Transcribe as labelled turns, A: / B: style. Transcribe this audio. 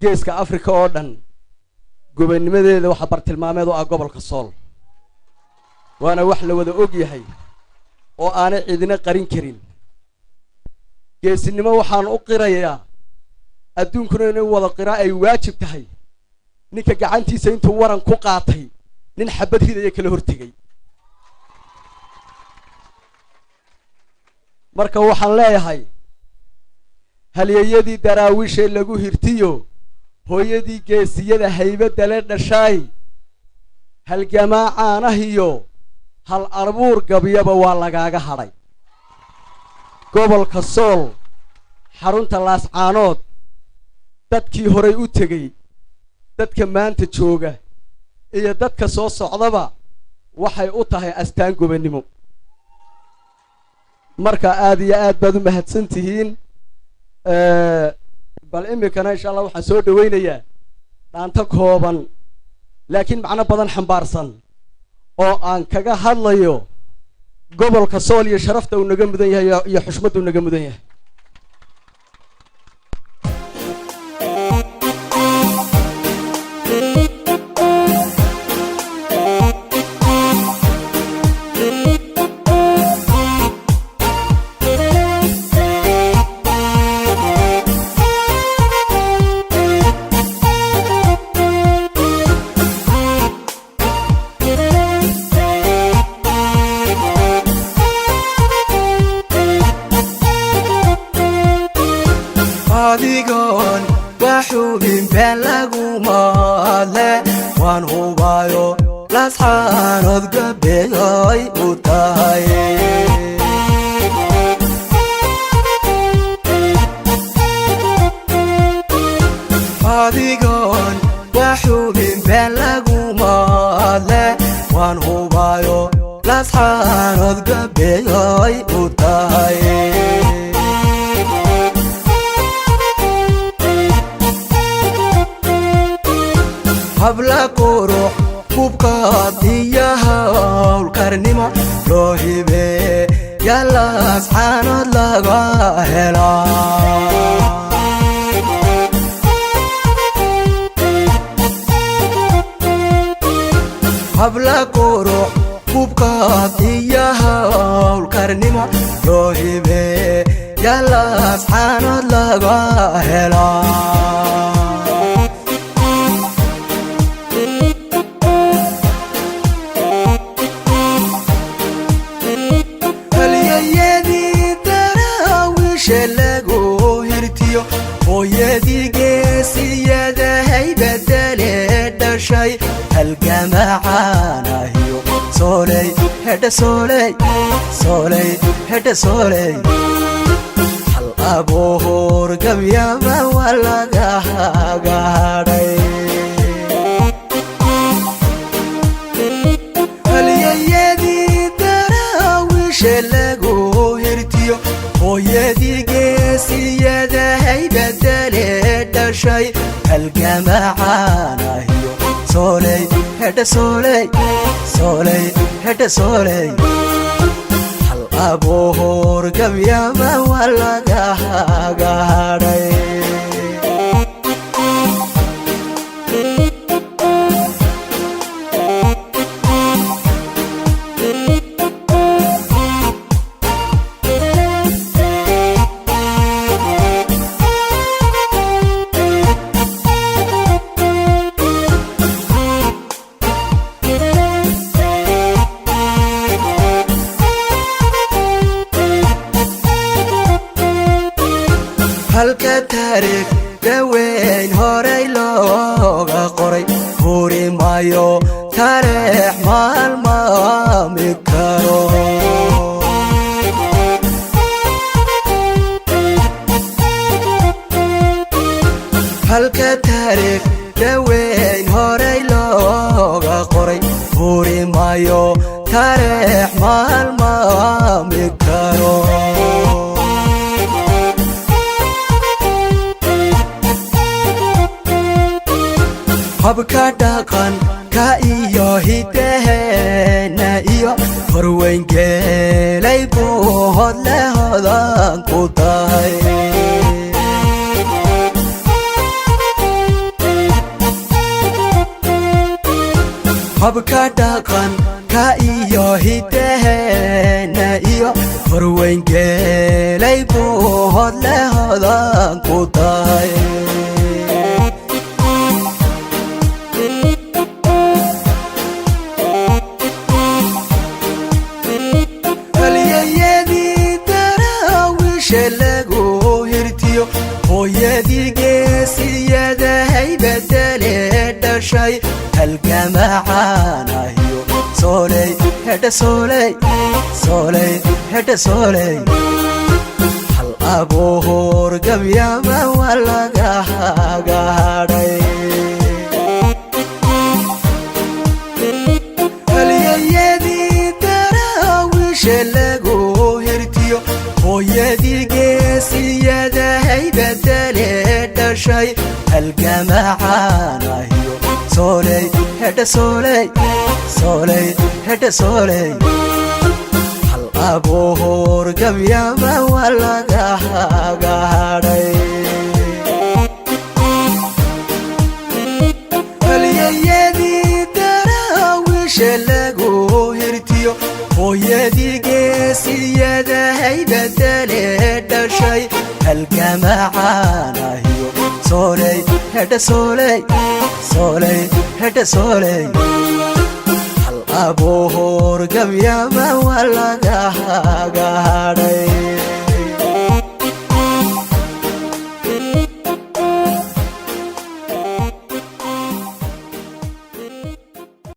A: geeska Afrika oo dhan gobonnimadeeda waxa bartilmaameed oo ah gobolka Sool waana wax la wada og yahay oo aanay cidina qarin karin geesinimo waxaan u qirayaa adduunkuna inuu wada qiraa ay waajib tahay ninka gacantiisa intuu waran ku qaatay nin xabad hidaya kala hortigay marka waxaan leeyahay halyeeyadii daraawiisha lagu hirtiyo hooyadii geesiyada haybada la dhashay halgamaacaanahiyo hal arbuur gabyaba waa lagaaga hadhay gobolka Sool xarunta Laascaanood dadkii horay u tagay dadka maanta jooga iyo dadka soo socdaba waxay u tahay astaan gobonnimo marka aad iyo aad baad u mahadsantihiin bal imikana insha Allah waxaan soo dhaweynayaa dhaanta kooban laakiin macna badan xambaarsan oo aan kaga hadlayo gobolka Sool iyo sharafta uu naga mudan yahay iyo xushmada uu naga mudan yahay
B: adigoon waxuubin been lagu maadle waan hubayo Laascaanood gabeeyoy u tahay adigoon waxuubin been lagu maadle waan hubayo Laascaanood gabeeyoy u tahay habla qurux kubkaadiyaha ulkarnimo loo hibee yaa Laascaanood laga helaa habla qurux kubkaadiyaha ulkarnimo loo hibee yaa Laascaanood laga helaa lagu hirtiyo hooyadii geesiyada haybada la dhashay halgamaacaanahiyo sooley hedha sooley sooley hedha sooley hal abuur gabyaba waa laga hadhay halyeeyadii daraawiisha lagu hirtiyo hooyadii geesiyada haybada la dhashay halgamaacaanahiyo sooley hedha sooley sooley hedha sooley hal abuur gabyaba waa laga hadhay halka taariikh daweyn horay looga qoray huri maayo taariikh maalmaami karo halka taariikh daweyn horay looga qoray huri maayo taariikh maalmaami karo habka dhaqanka iyo hidaheena iyo horweyngeelay buuhood le hodan ku tahay habka dhaqanka iyo hidaheena iyo horweyn geelay buuhood leh hodan ku tahay halyayadii daraawiisha lagu hirtiyo hooyadii geesiyada haybadale dhashay halgamacaanahiyo sooley hedha sooley sooley hedha sooley hal abuur gabyama waa laga hagaadhay halyayadii daraawiisha lagu hirtiyo hooyadii geesiyada haybadale dhashay halgamacaanahiyo sooley hedha sooley sooley hedha sooley hal abuur gabyama waa laga hagaadhay halyayadii daraawiisha lagu hirtiyo hooyadii geesiyada haybadale dhashay halgamacaanahiyo sooley hedha sooley sooley hedha sooley hal abuur gabyama waa laga hagaadhay